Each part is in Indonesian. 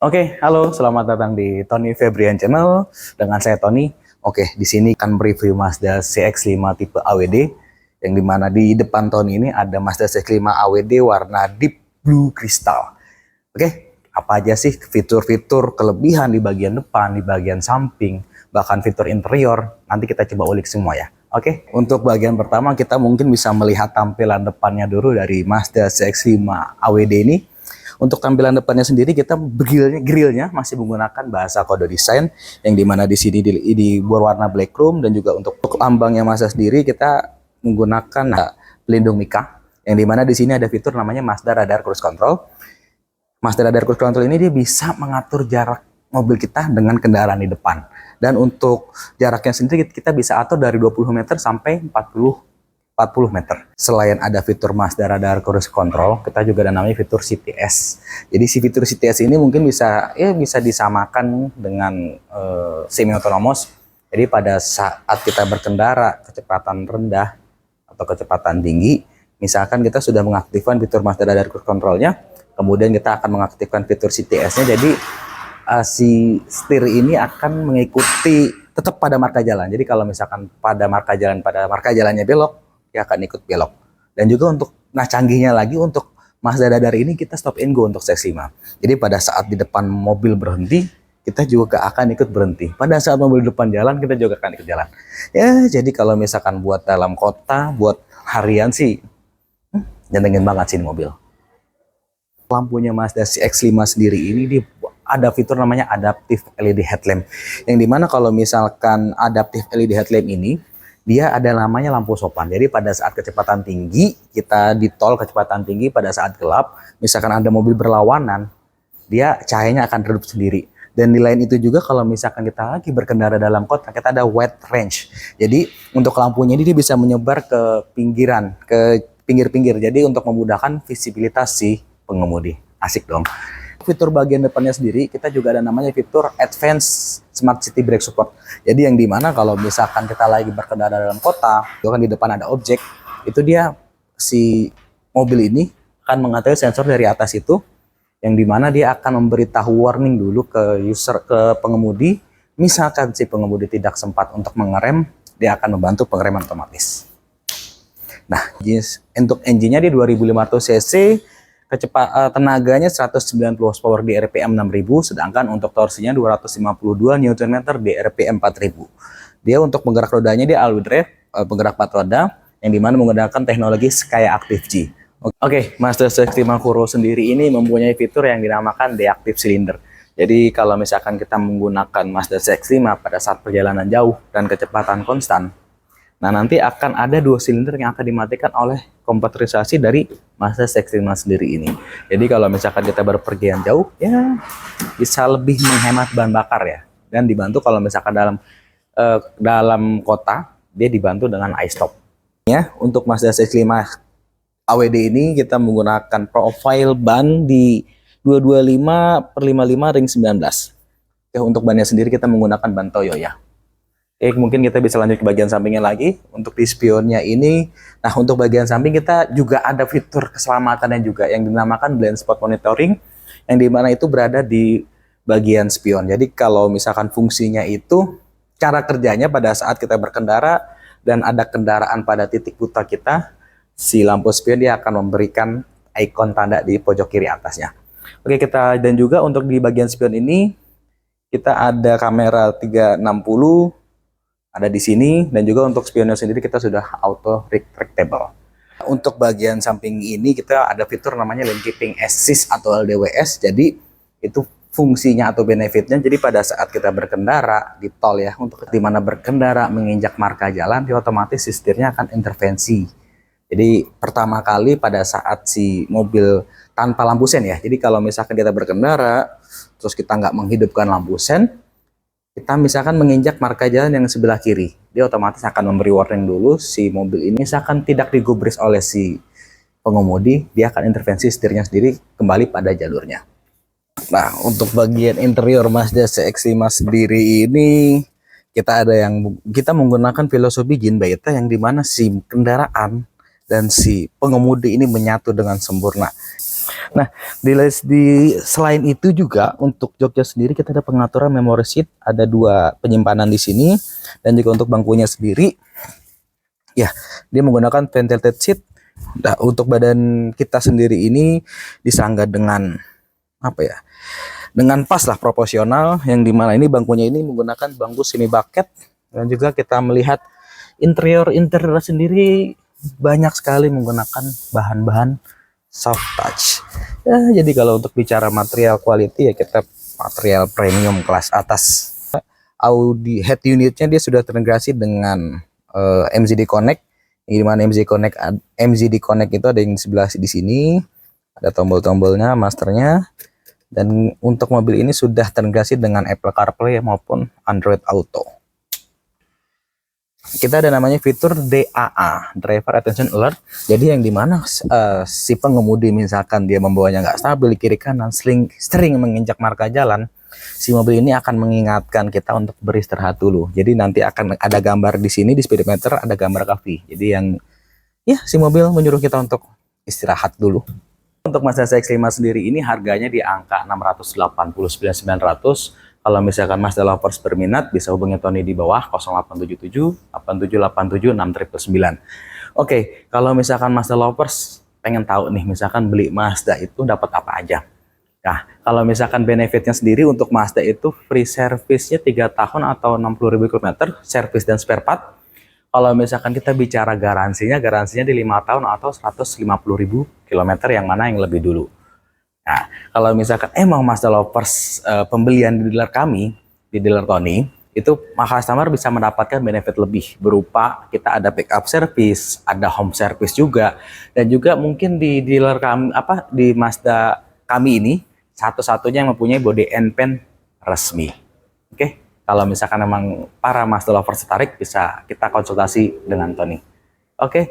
Oke, halo, selamat datang di Tony Febrian Channel dengan saya Tony. Oke, di sini akan mereview Mazda CX-5 tipe AWD yang dimana di depan Tony ini ada Mazda CX-5 AWD warna deep blue crystal. Oke, apa aja sih fitur-fitur kelebihan di bagian depan, di bagian samping, bahkan fitur interior? Nanti kita coba ulik semua ya. Oke, untuk bagian pertama kita mungkin bisa melihat tampilan depannya dulu dari Mazda CX-5 AWD ini. Untuk tampilan depannya sendiri kita grillnya masih menggunakan bahasa kode desain yang dimana di sini di berwarna black chrome, dan juga untuk lambangnya Mazda sendiri kita menggunakan pelindung mica yang dimana di sini ada fitur namanya Mazda Radar Cruise Control. Mazda Radar Cruise Control ini dia bisa mengatur jarak mobil kita dengan kendaraan di depan, dan untuk jaraknya sendiri kita bisa atur dari 20 meter sampai 40 meter. Selain ada fitur Mazda Radar Cruise Control, kita juga ada namanya fitur CTS. Jadi si fitur CTS ini mungkin bisa disamakan dengan semi autonomous. Jadi pada saat kita berkendara kecepatan rendah atau kecepatan tinggi, misalkan kita sudah mengaktifkan fitur Mazda Radar Cruise Control-nya, kemudian kita akan mengaktifkan fitur CTS-nya. Jadi si setir ini akan mengikuti tetap pada marka jalan. Jadi kalau misalkan pada marka jalannya belok, dia akan ikut belok. Dan juga untuk canggihnya lagi, untuk Mazda Radar ini kita stop and go untuk CX-5. Jadi pada saat di depan mobil berhenti, kita juga akan ikut berhenti. Pada saat mobil depan jalan, kita juga akan ikut jalan. Ya, jadi kalau misalkan buat dalam kota, buat harian sih, nyenengin banget sih ini mobil. Lampunya Mazda CX-5 sendiri ini ada fitur namanya Adaptive LED Headlamp. Yang dimana kalau misalkan Adaptive LED Headlamp ini, dia ada namanya lampu sopan. Jadi pada saat kecepatan tinggi, kita di tol kecepatan tinggi, pada saat gelap, misalkan ada mobil berlawanan, dia cahayanya akan redup sendiri. Dan di lain itu juga kalau misalkan kita lagi berkendara dalam kota, kita ada wide range. Jadi untuk lampunya ini dia bisa menyebar ke pinggiran, ke pinggir-pinggir. Jadi untuk memudahkan visibilitas si pengemudi. Asik dong. Fitur bagian depannya sendiri kita juga ada namanya fitur Advanced Smart City Brake Support. Jadi yang dimana kalau misalkan kita lagi berkendara dalam kota, itu kan di depan ada objek, itu dia si mobil ini akan mengetahui sensor dari atas itu, yang dimana dia akan memberitahu warning dulu ke pengemudi. Misalkan si pengemudi tidak sempat untuk mengerem, dia akan membantu pengereman otomatis. Nah, untuk engine-nya di 2500 cc, tenaganya 190 horsepower di RPM 6000, sedangkan untuk torsinya 252 Nm di RPM 4000. Dia untuk penggerak rodanya dia all-wheel drive, penggerak 4 roda, yang dimana menggunakan teknologi Sky Active G. Oke, Mazda CX-5 Kuro sendiri ini mempunyai fitur yang dinamakan Deactive Cylinder. Jadi kalau misalkan kita menggunakan Mazda CX-5 pada saat perjalanan jauh dan kecepatan konstan, nah nanti akan ada 2 silinder yang akan dimatikan oleh komputerisasi dari Mazda CX-5 sendiri ini. Jadi kalau misalkan kita berpergian jauh, ya bisa lebih menghemat bahan bakar ya. Dan dibantu kalau misalkan dalam kota, dia dibantu dengan iStop. Ya, untuk Mazda CX-5 AWD ini kita menggunakan profile ban di 225/55 ring 19. Ya, untuk bannya sendiri kita menggunakan ban Toyo ya. Mungkin kita bisa lanjut ke bagian sampingnya lagi. Untuk di spionnya ini, nah untuk bagian samping kita juga ada fitur keselamatannya juga yang dinamakan blind spot monitoring, yang dimana itu berada di bagian spion. Jadi kalau misalkan fungsinya itu, cara kerjanya pada saat kita berkendara dan ada kendaraan pada titik buta kita, si lampu spion dia akan memberikan ikon tanda di pojok kiri atasnya. Oke, dan juga untuk di bagian spion ini kita ada kamera 360 ada di sini, dan juga untuk spionnya sendiri kita sudah auto retractable. Untuk bagian samping ini kita ada fitur namanya Lane Keeping Assist atau LDWS. Jadi itu fungsinya atau benefitnya, jadi pada saat kita berkendara di tol ya, untuk dimana berkendara menginjak marka jalan, dia otomatis setirnya akan intervensi. Jadi pertama kali pada saat si mobil tanpa lampu sen ya, jadi kalau misalkan kita berkendara terus kita nggak menghidupkan lampu sen, kita misalkan menginjak marka jalan yang sebelah kiri, dia otomatis akan memberi warning dulu. Si mobil ini misalkan tidak digubris oleh si pengemudi, dia akan intervensi setirnya sendiri kembali pada jalurnya. Nah, untuk bagian interior Mazda CX-5 sendiri ini kita menggunakan filosofi Jin Baita, yang dimana si kendaraan dan si pengemudi ini menyatu dengan sempurna. Nah, selain itu juga untuk joknya sendiri kita ada pengaturan memory seat, ada 2 penyimpanan di sini, dan juga untuk bangkunya sendiri, ya dia menggunakan ventilated seat. Nah, untuk badan kita sendiri ini disanggah dengan apa ya? Dengan pas lah, proporsional, yang dimana ini bangkunya ini menggunakan bangku semi bucket, dan juga kita melihat interior sendiri banyak sekali menggunakan bahan-bahan soft touch. Ya, jadi kalau untuk bicara material quality ya kita material premium kelas atas. Audi head unitnya dia sudah terintegrasi dengan MZD Connect. Di mana MZD Connect itu ada yang di sebelah di sini, ada tombol-tombolnya, masternya. Dan untuk mobil ini sudah terintegrasi dengan Apple CarPlay maupun Android Auto. Kita ada namanya fitur DAA, Driver Attention Alert. Jadi yang dimana si pengemudi misalkan dia membawanya nggak stabil di kiri kanan, sering menginjak marka jalan, si mobil ini akan mengingatkan kita untuk beristirahat dulu. Jadi nanti akan ada gambar di sini di speedometer, ada gambar kafi. Jadi yang ya si mobil menyuruh kita untuk istirahat dulu. Untuk Mazda CX-5 sendiri ini harganya di angka 689.900. Kalau misalkan Mazda lovers berminat, bisa hubungi Tony di bawah 0877 8787 6999. Oke, kalau misalkan Mazda lovers pengen tahu nih, misalkan beli Mazda itu dapat apa aja. Nah, kalau misalkan benefitnya sendiri untuk Mazda itu free service-nya 3 tahun atau 60.000 km, service dan spare part. Kalau misalkan kita bicara garansinya di 5 tahun atau 150.000 km, yang mana yang lebih dulu. Nah, kalau misalkan emang Mazda lovers pembelian di dealer kami, di dealer Tony, itu customer bisa mendapatkan benefit lebih berupa kita ada backup service, ada home service juga, dan juga mungkin di dealer kami di Mazda kami ini satu-satunya yang mempunyai body and paint resmi. Oke, kalau misalkan emang para Mazda lovers tertarik, bisa kita konsultasi dengan Tony. Oke,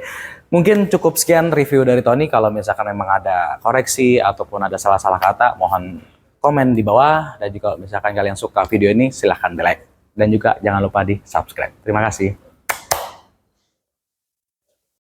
mungkin cukup sekian review dari Tony. Kalau misalkan memang ada koreksi ataupun ada salah-salah kata, mohon komen di bawah. Dan juga misalkan kalian suka video ini, silahkan di like. Dan juga jangan lupa di subscribe. Terima kasih.